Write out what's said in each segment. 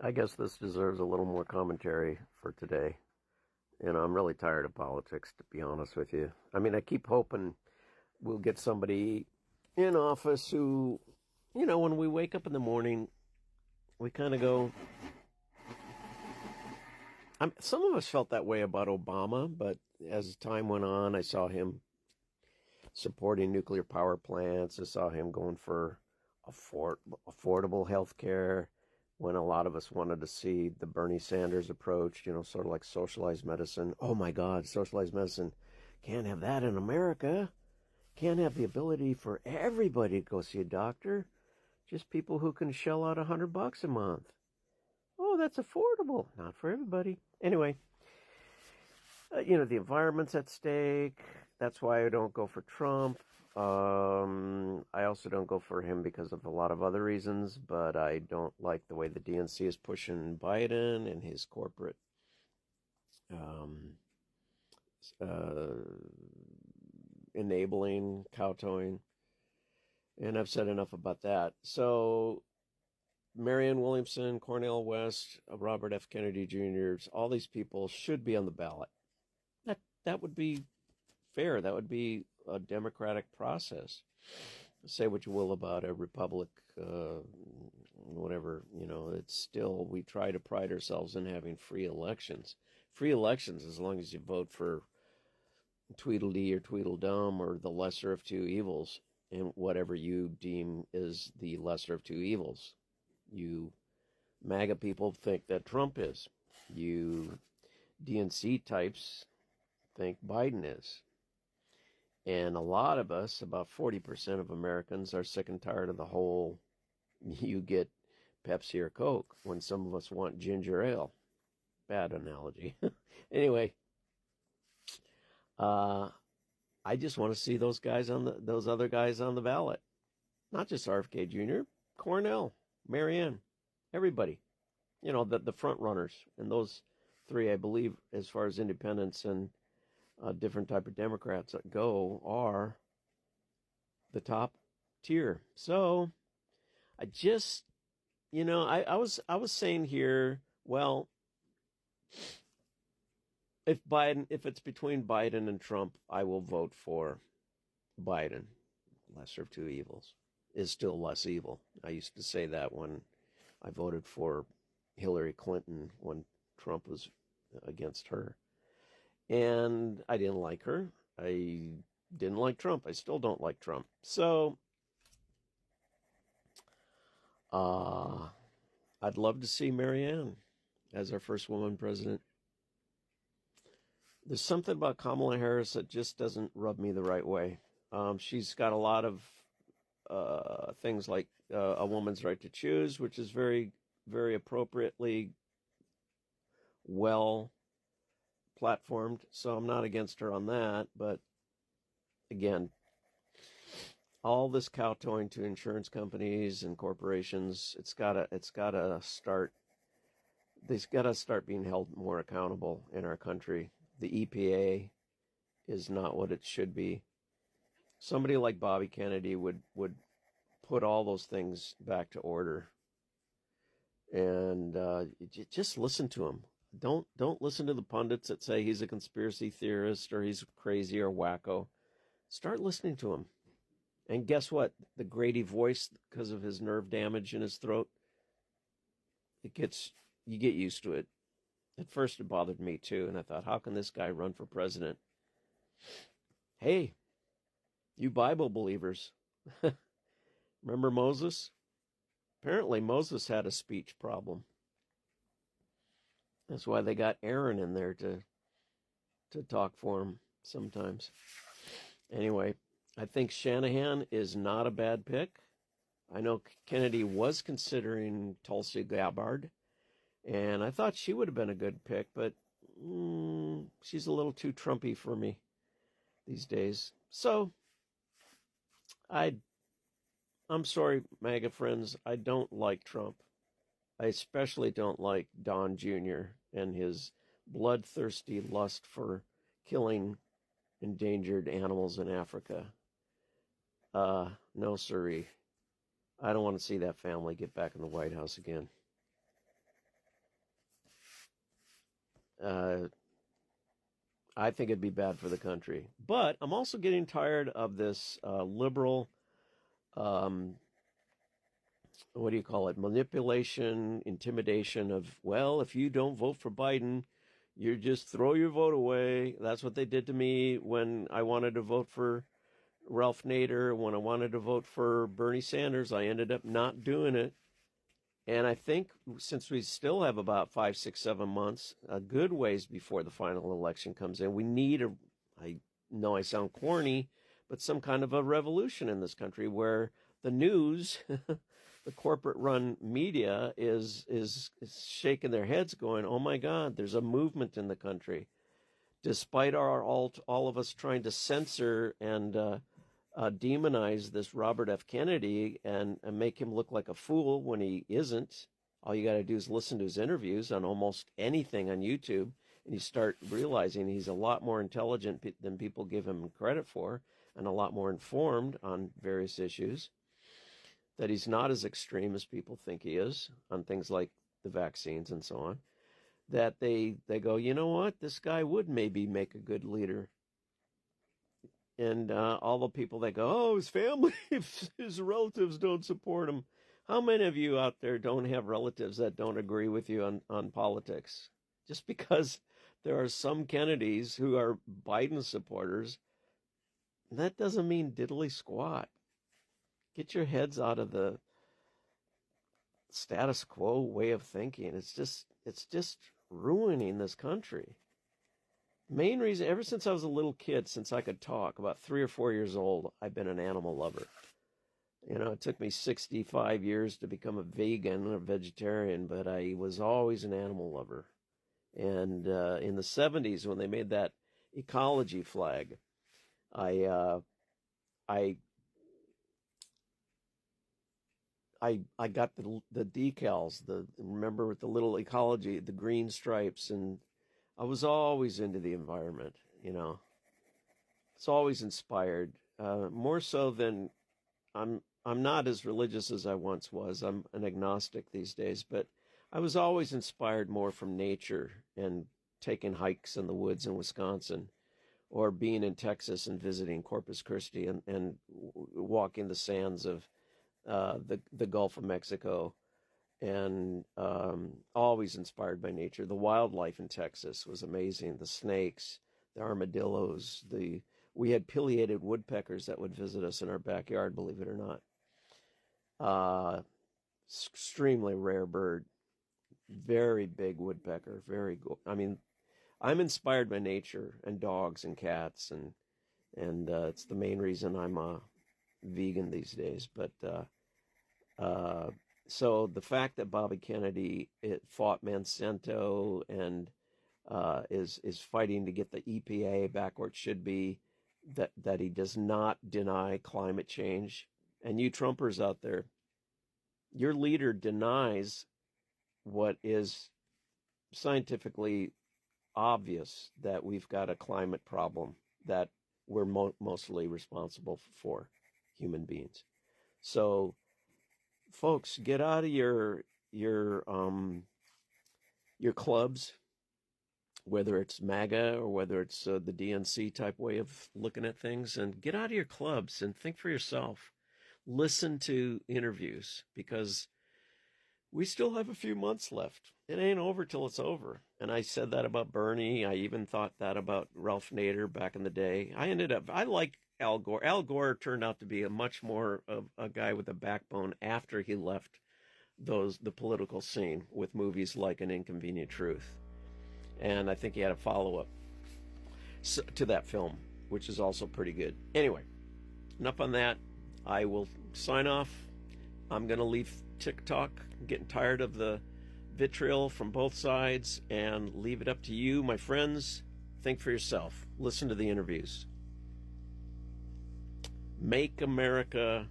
I guess this deserves a little more commentary for today. I'm really tired of politics, to be honest with you. I mean, I keep hoping we'll get somebody in office who, when we wake up in the morning, we kind of go. Some of us felt that way about Obama, but as time went on, I saw him supporting nuclear power plants. I saw him going for affordable health care when a lot of us wanted to see the Bernie Sanders approach, sort of like socialized medicine. Oh my God, socialized medicine. Can't have that in America. Can't have the ability for everybody to go see a doctor. Just people who can shell out $100 a month. Oh, that's affordable. Not for everybody. Anyway, the environment's at stake. That's why I don't go for Trump. I also don't go for him because of a lot of other reasons, but I don't like the way the DNC is pushing Biden and his corporate um, uh, enabling, kowtowing. And I've said enough about that. So Marianne Williamson, Cornel West, Robert F. Kennedy Jr., all these people should be on the ballot. That would be fair. That would be a democratic process. Say what you will about a republic, whatever, it's still, we try to pride ourselves in having free elections. Free elections, as long as you vote for Tweedledee or Tweedledum or the lesser of two evils, and whatever you deem is the lesser of two evils. You MAGA people think that Trump is. You DNC types think Biden is. And a lot of us, about 40% of Americans, are sick and tired of the whole you get Pepsi or Coke when some of us want ginger ale. Bad analogy. Anyway, I just want to see those other guys on the ballot. Not just RFK Jr., Cornel, Marianne, everybody. The front runners. And those three, I believe, as far as independents and different type of Democrats that go, are the top tier. So I just, I was saying here, well, if it's between Biden and Trump, I will vote for Biden. Lesser of two evils is still less evil. I used to say that when I voted for Hillary Clinton when Trump was against her. And I didn't like her. I didn't like Trump. I still don't like Trump. So, I'd love to see Marianne as our first woman president. There's something about Kamala Harris that just doesn't rub me the right way. She's got a lot of things like a woman's right to choose, which is very, very appropriately well platformed. So I'm not against her on that. But again, all this kowtowing to insurance companies and corporations, it's gotta start. They've got to start being held more accountable in our country. The EPA is not what it should be. Somebody like Bobby Kennedy would put all those things back to order. And just listen to him. Don't listen to the pundits that say he's a conspiracy theorist or he's crazy or wacko. Start listening to him. And guess what? The Grady voice, because of his nerve damage in his throat, you get used to it. At first it bothered me too, and I thought, how can this guy run for president? Hey, you Bible believers. Remember Moses? Apparently Moses had a speech problem. That's why they got Aaron in there to talk for him sometimes. Anyway, I think Shanahan is not a bad pick. I know Kennedy was considering Tulsi Gabbard, and I thought she would have been a good pick, but she's a little too Trumpy for me these days. So, I'm sorry, MAGA friends, I don't like Trump. I especially don't like Don Jr. and his bloodthirsty lust for killing endangered animals in Africa. No siree. I don't want to see that family get back in the White House again. Uh, I think it'd be bad for the country. But I'm also getting tired of this liberal, um, what do you call it, manipulation, intimidation of, well, if you don't vote for Biden, you just throw your vote away. That's what they did to me when I wanted to vote for Ralph Nader. When I wanted to vote for Bernie Sanders, I ended up not doing it. And I think since we still have about 5, 6, 7 months, a good ways before the final election comes in, we need I know I sound corny, but some kind of a revolution in this country where the news, the corporate-run media is shaking their heads going, oh my God, there's a movement in the country. Despite all of us trying to censor and demonize this Robert F. Kennedy and make him look like a fool when he isn't. All you got to do is listen to his interviews on almost anything on YouTube, and you start realizing he's a lot more intelligent than people give him credit for, and a lot more informed on various issues, that he's not as extreme as people think he is on things like the vaccines and so on, that they go, you know what, this guy would maybe make a good leader. And all the people that go, oh, his family, his relatives don't support him. How many of you out there don't have relatives that don't agree with you on politics? Just because there are some Kennedys who are Biden supporters, that doesn't mean diddly squat. Get your heads out of the status quo way of thinking. It's just ruining this country. Main reason, ever since I was a little kid, since I could talk, about 3 or 4 years old, I've been an animal lover. You know, it took me 65 years to become a vegan or a vegetarian, but I was always an animal lover. And in the 70s, when they made that ecology flag, I got the decals, remember with the little ecology, the green stripes, and I was always into the environment, you know. It's always inspired, more so than I'm not as religious as I once was. I'm an agnostic these days, but I was always inspired more from nature and taking hikes in the woods in Wisconsin, or being in Texas and visiting Corpus Christi and walking the sands of the Gulf of Mexico. And always inspired by nature. The wildlife in Texas was amazing. The snakes, the armadillos, we had pileated woodpeckers that would visit us in our backyard, believe it or not. Extremely rare bird. Very big woodpecker. Very good. I mean, I'm inspired by nature and dogs and cats, and it's the main reason I'm a vegan these days. But so the fact that Bobby Kennedy fought Monsanto and is fighting to get the EPA back where it should be, that he does not deny climate change, and you Trumpers out there, your leader denies what is scientifically obvious, that we've got a climate problem that we're mostly responsible for, human beings. So folks, get out of your clubs, whether it's MAGA or whether it's the DNC type way of looking at things, and get out of your clubs and think for yourself. Listen to interviews, because we still have a few months left. It ain't over till it's over. And I said that about Bernie. I even thought that about Ralph Nader back in the day. I like Al Gore. Al Gore turned out to be a much more of a guy with a backbone after he left the political scene with movies like An Inconvenient Truth. And I think he had a follow-up to that film, which is also pretty good. Anyway, enough on that. I will sign off. I'm going to leave TikTok. I'm getting tired of the vitriol from both sides, and leave it up to you, my friends. Think for yourself. Listen to the interviews. Make America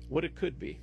what it could be.